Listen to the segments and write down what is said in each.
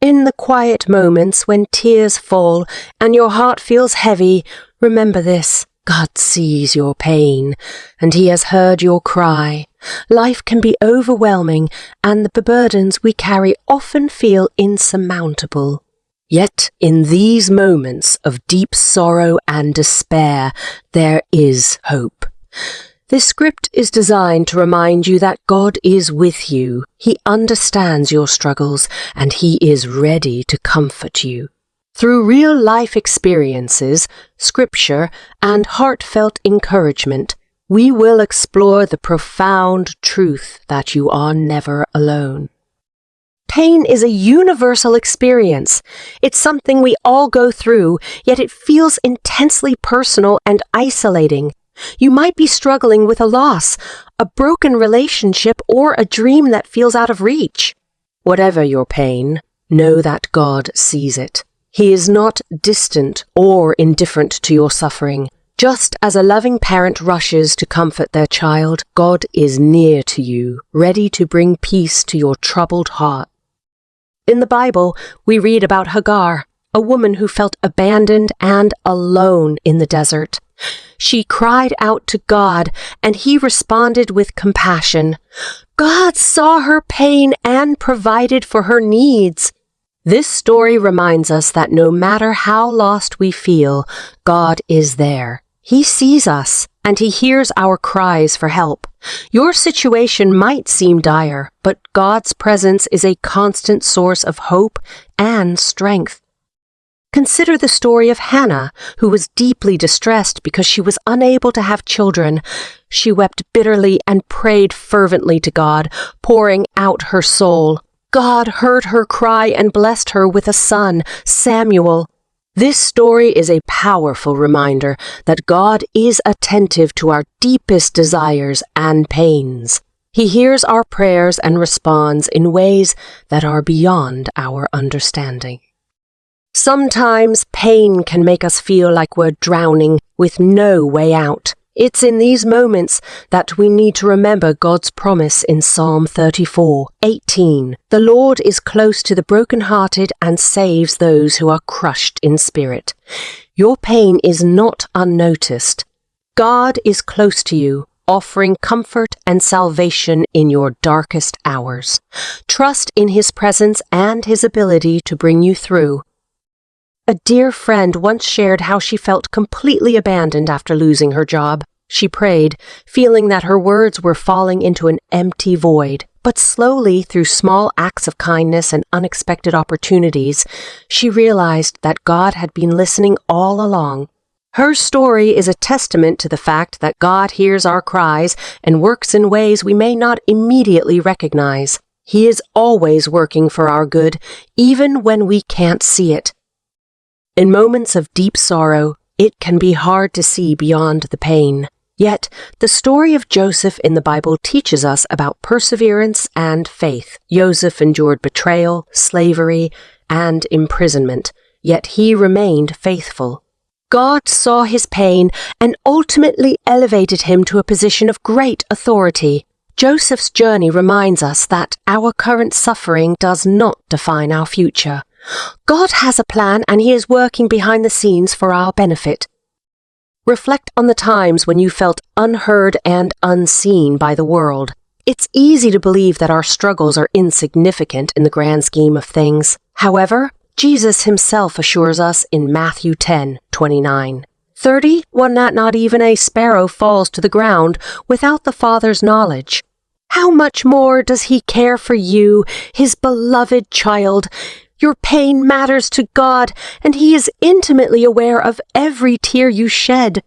In the quiet moments when tears fall and your heart feels heavy, remember this: God sees your pain, and He has heard your cry. Life can be overwhelming, and the burdens we carry often feel insurmountable. Yet, in these moments of deep sorrow and despair, there is hope. This script is designed to remind you that God is with you. He understands your struggles, and He is ready to comfort you. Through real-life experiences, scripture, and heartfelt encouragement, we will explore the profound truth that you are never alone. Pain is a universal experience. It's something we all go through, yet it feels intensely personal and isolating. You might be struggling with a loss, a broken relationship, or a dream that feels out of reach. Whatever your pain, know that God sees it. He is not distant or indifferent to your suffering. Just as a loving parent rushes to comfort their child, God is near to you, ready to bring peace to your troubled heart. In the Bible, we read about Hagar, a woman who felt abandoned and alone in the desert. She cried out to God, and He responded with compassion. God saw her pain and provided for her needs. This story reminds us that no matter how lost we feel, God is there. He sees us, and He hears our cries for help. Your situation might seem dire, but God's presence is a constant source of hope and strength. Consider the story of Hannah, who was deeply distressed because she was unable to have children. She wept bitterly and prayed fervently to God, pouring out her soul. God heard her cry and blessed her with a son, Samuel. This story is a powerful reminder that God is attentive to our deepest desires and pains. He hears our prayers and responds in ways that are beyond our understanding. Sometimes pain can make us feel like we're drowning with no way out. It's in these moments that we need to remember God's promise in Psalm 34:18. The Lord is close to the brokenhearted and saves those who are crushed in spirit. Your pain is not unnoticed. God is close to you, offering comfort and salvation in your darkest hours. Trust in His presence and His ability to bring you through. A dear friend once shared how she felt completely abandoned after losing her job. She prayed, feeling that her words were falling into an empty void. But slowly, through small acts of kindness and unexpected opportunities, she realized that God had been listening all along. Her story is a testament to the fact that God hears our cries and works in ways we may not immediately recognize. He is always working for our good, even when we can't see it. In moments of deep sorrow, it can be hard to see beyond the pain. Yet, the story of Joseph in the Bible teaches us about perseverance and faith. Joseph endured betrayal, slavery, and imprisonment, yet he remained faithful. God saw his pain and ultimately elevated him to a position of great authority. Joseph's journey reminds us that our current suffering does not define our future. God has a plan, and He is working behind the scenes for our benefit. Reflect on the times when you felt unheard and unseen by the world. It's easy to believe that our struggles are insignificant in the grand scheme of things. However, Jesus Himself assures us in Matthew 10:29, 30, when that not even a sparrow falls to the ground without the Father's knowledge. How much more does He care for you, His beloved child? Your pain matters to God, and He is intimately aware of every tear you shed.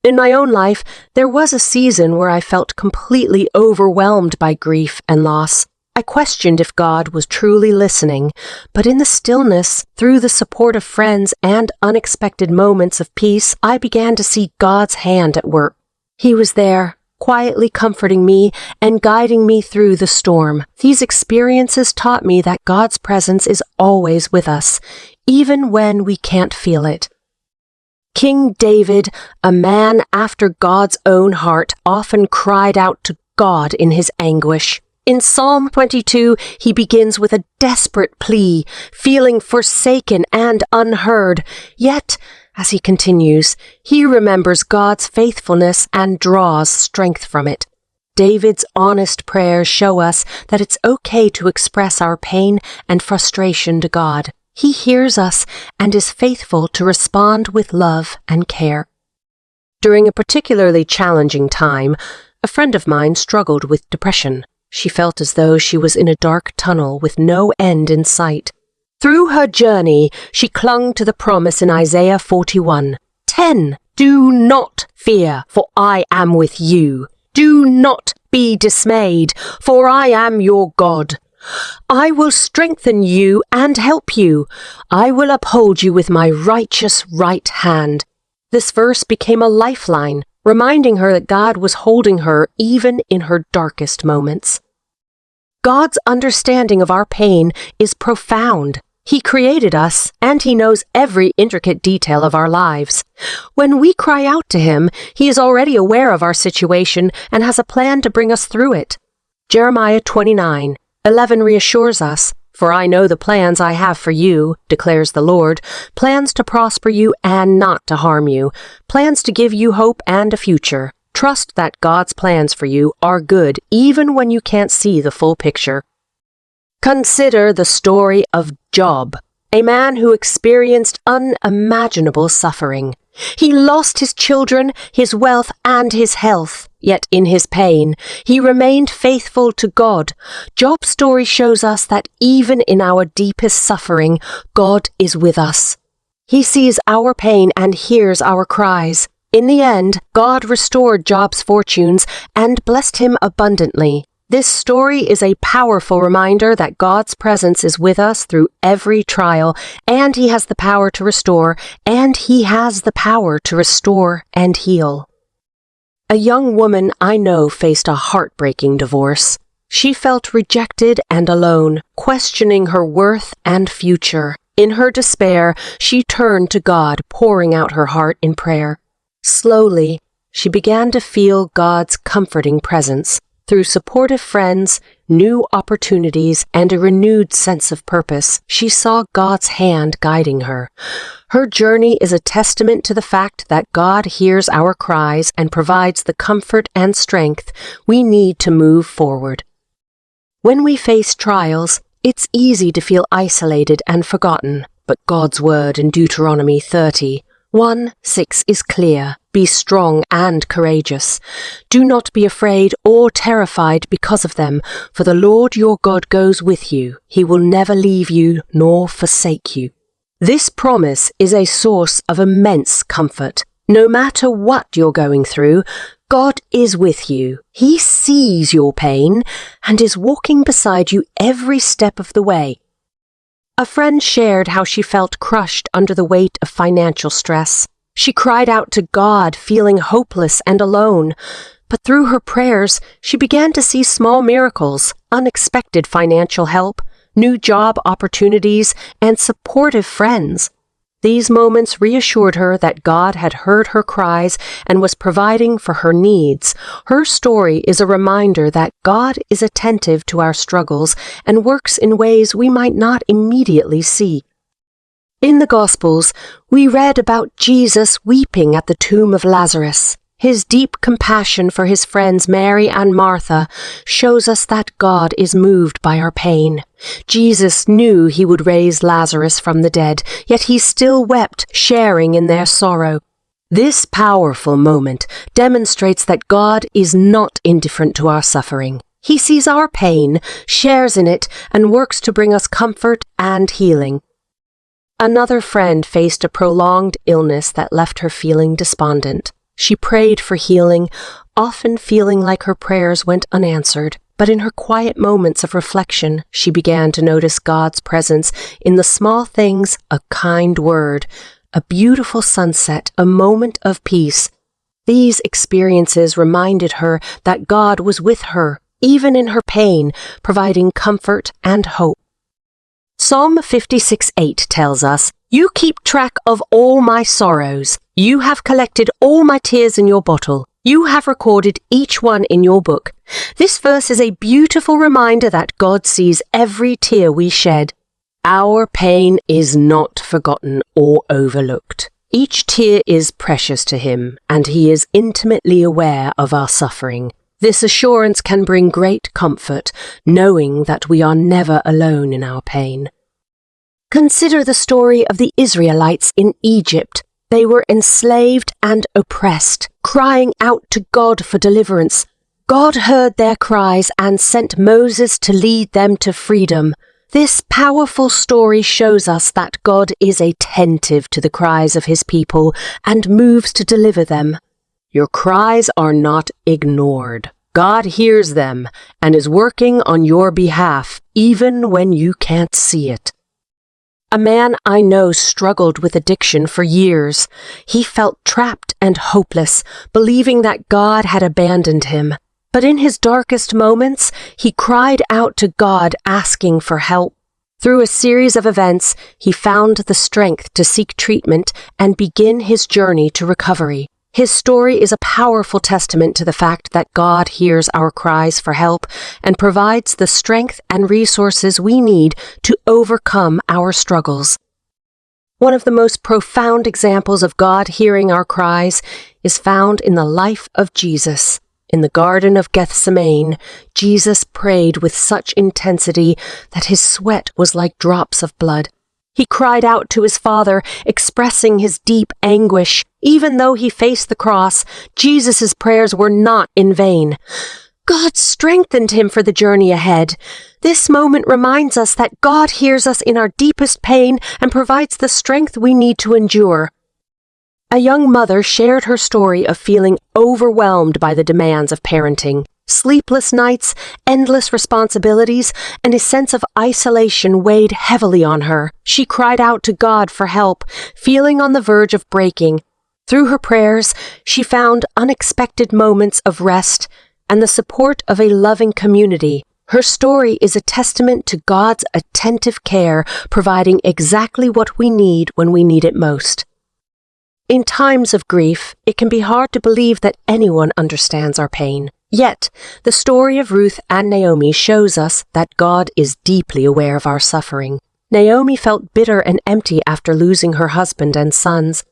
In my own life, there was a season where I felt completely overwhelmed by grief and loss. I questioned if God was truly listening, but in the stillness, through the support of friends and unexpected moments of peace, I began to see God's hand at work. He was there, quietly comforting me and guiding me through the storm. These experiences taught me that God's presence is always with us, even when we can't feel it. King David, a man after God's own heart, often cried out to God in his anguish. In Psalm 22, he begins with a desperate plea, feeling forsaken and unheard. Yet, as he continues, he remembers God's faithfulness and draws strength from it. David's honest prayers show us that it's okay to express our pain and frustration to God. He hears us and is faithful to respond with love and care. During a particularly challenging time, a friend of mine struggled with depression. She felt as though she was in a dark tunnel with no end in sight. Through her journey, she clung to the promise in Isaiah 41:10. Do not fear, for I am with you. Do not be dismayed, for I am your God. I will strengthen you and help you. I will uphold you with my righteous right hand. This verse became a lifeline, reminding her that God was holding her even in her darkest moments. God's understanding of our pain is profound. He created us, and He knows every intricate detail of our lives. When we cry out to Him, He is already aware of our situation and has a plan to bring us through it. Jeremiah 29:11 reassures us, "For I know the plans I have for you, declares the Lord, plans to prosper you and not to harm you, plans to give you hope and a future." Trust that God's plans for you are good even when you can't see the full picture. Consider the story of Job, a man who experienced unimaginable suffering. He lost his children, his wealth, and his health. Yet in his pain, he remained faithful to God. Job's story shows us that even in our deepest suffering, God is with us. He sees our pain and hears our cries. In the end, God restored Job's fortunes and blessed him abundantly. This story is a powerful reminder that God's presence is with us through every trial, and He has the power to restore, and heal. A young woman I know faced a heartbreaking divorce. She felt rejected and alone, questioning her worth and future. In her despair, she turned to God, pouring out her heart in prayer. Slowly, she began to feel God's comforting presence. Through supportive friends, new opportunities, and a renewed sense of purpose, she saw God's hand guiding her. Her journey is a testament to the fact that God hears our cries and provides the comfort and strength we need to move forward. When we face trials, it's easy to feel isolated and forgotten, but God's word in Deuteronomy 30:1-6 is clear. Be strong and courageous. Do not be afraid or terrified because of them, for the Lord your God goes with you. He will never leave you nor forsake you. This promise is a source of immense comfort. No matter what you're going through, God is with you. He sees your pain and is walking beside you every step of the way. A friend shared how she felt crushed under the weight of financial stress. She cried out to God, feeling hopeless and alone. But through her prayers, she began to see small miracles, unexpected financial help, new job opportunities, and supportive friends. These moments reassured her that God had heard her cries and was providing for her needs. Her story is a reminder that God is attentive to our struggles and works in ways we might not immediately see. In the Gospels, we read about Jesus weeping at the tomb of Lazarus. His deep compassion for his friends Mary and Martha shows us that God is moved by our pain. Jesus knew he would raise Lazarus from the dead, yet he still wept, sharing in their sorrow. This powerful moment demonstrates that God is not indifferent to our suffering. He sees our pain, shares in it, and works to bring us comfort and healing. Another friend faced a prolonged illness that left her feeling despondent. She prayed for healing, often feeling like her prayers went unanswered. But in her quiet moments of reflection, she began to notice God's presence in the small things: a kind word, a beautiful sunset, a moment of peace. These experiences reminded her that God was with her, even in her pain, providing comfort and hope. Psalm 56:8 tells us, "You keep track of all my sorrows. You have collected all my tears in your bottle. You have recorded each one in your book. This verse is a beautiful reminder that God sees every tear we shed. Our pain is not forgotten or overlooked. Each tear is precious to Him, and He is intimately aware of our suffering. This assurance can bring great comfort, knowing that we are never alone in our pain. Consider the story of the Israelites in Egypt. They were enslaved and oppressed, crying out to God for deliverance. God heard their cries and sent Moses to lead them to freedom. This powerful story shows us that God is attentive to the cries of His people and moves to deliver them. Your cries are not ignored. God hears them and is working on your behalf, even when you can't see it. A man I know struggled with addiction for years. He felt trapped and hopeless, believing that God had abandoned him. But in his darkest moments, he cried out to God, asking for help. Through a series of events, he found the strength to seek treatment and begin his journey to recovery. His story is a powerful testament to the fact that God hears our cries for help and provides the strength and resources we need to overcome our struggles. One of the most profound examples of God hearing our cries is found in the life of Jesus. In the Garden of Gethsemane, Jesus prayed with such intensity that his sweat was like drops of blood. He cried out to his Father, expressing his deep anguish. Even though he faced the cross, Jesus' prayers were not in vain. God strengthened him for the journey ahead. This moment reminds us that God hears us in our deepest pain and provides the strength we need to endure. A young mother shared her story of feeling overwhelmed by the demands of parenting. Sleepless nights, endless responsibilities, and a sense of isolation weighed heavily on her. She cried out to God for help, feeling on the verge of breaking. Through her prayers, she found unexpected moments of rest and the support of a loving community. Her story is a testament to God's attentive care, providing exactly what we need when we need it most. In times of grief, it can be hard to believe that anyone understands our pain. Yet, the story of Ruth and Naomi shows us that God is deeply aware of our suffering. Naomi felt bitter and empty after losing her husband and sons.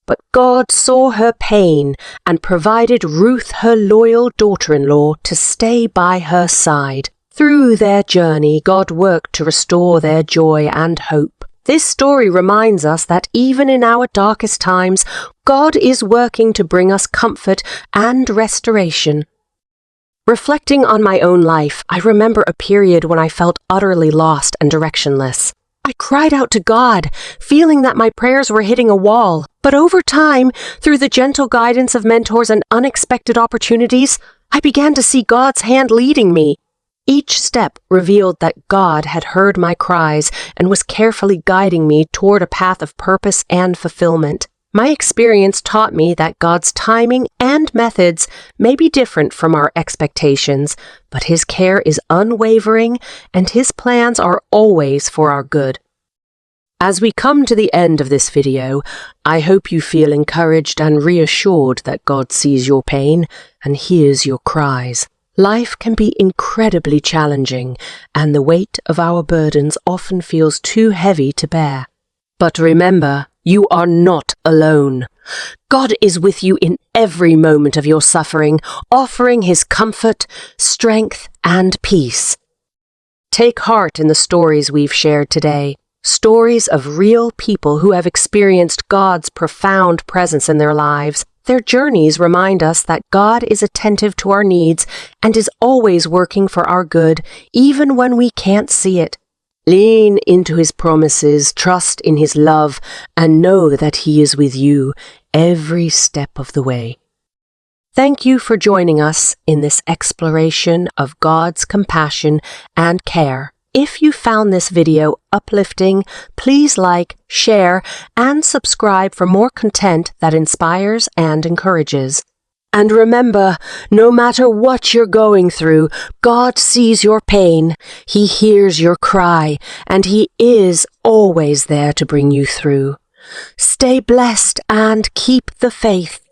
But God saw her pain and provided Ruth, her loyal daughter-in-law, to stay by her side. Through their journey, God worked to restore their joy and hope. This story reminds us that even in our darkest times, God is working to bring us comfort and restoration. Reflecting on my own life, I remember a period when I felt utterly lost and directionless. I cried out to God, feeling that my prayers were hitting a wall. But over time, through the gentle guidance of mentors and unexpected opportunities, I began to see God's hand leading me. Each step revealed that God had heard my cries and was carefully guiding me toward a path of purpose and fulfillment. My experience taught me that God's timing and methods may be different from our expectations, but His care is unwavering and His plans are always for our good. As we come to the end of this video, I hope you feel encouraged and reassured that God sees your pain and hears your cries. Life can be incredibly challenging, and the weight of our burdens often feels too heavy to bear. But remember, you are not alone. God is with you in every moment of your suffering, offering His comfort, strength, and peace. Take heart in the stories we've shared today, stories of real people who have experienced God's profound presence in their lives. Their journeys remind us that God is attentive to our needs and is always working for our good, even when we can't see it. Lean into His promises, trust in His love, and know that He is with you every step of the way. Thank you for joining us in this exploration of God's compassion and care. If you found this video uplifting, please like, share, and subscribe for more content that inspires and encourages. And remember, no matter what you're going through, God sees your pain, He hears your cry, and He is always there to bring you through. Stay blessed and keep the faith.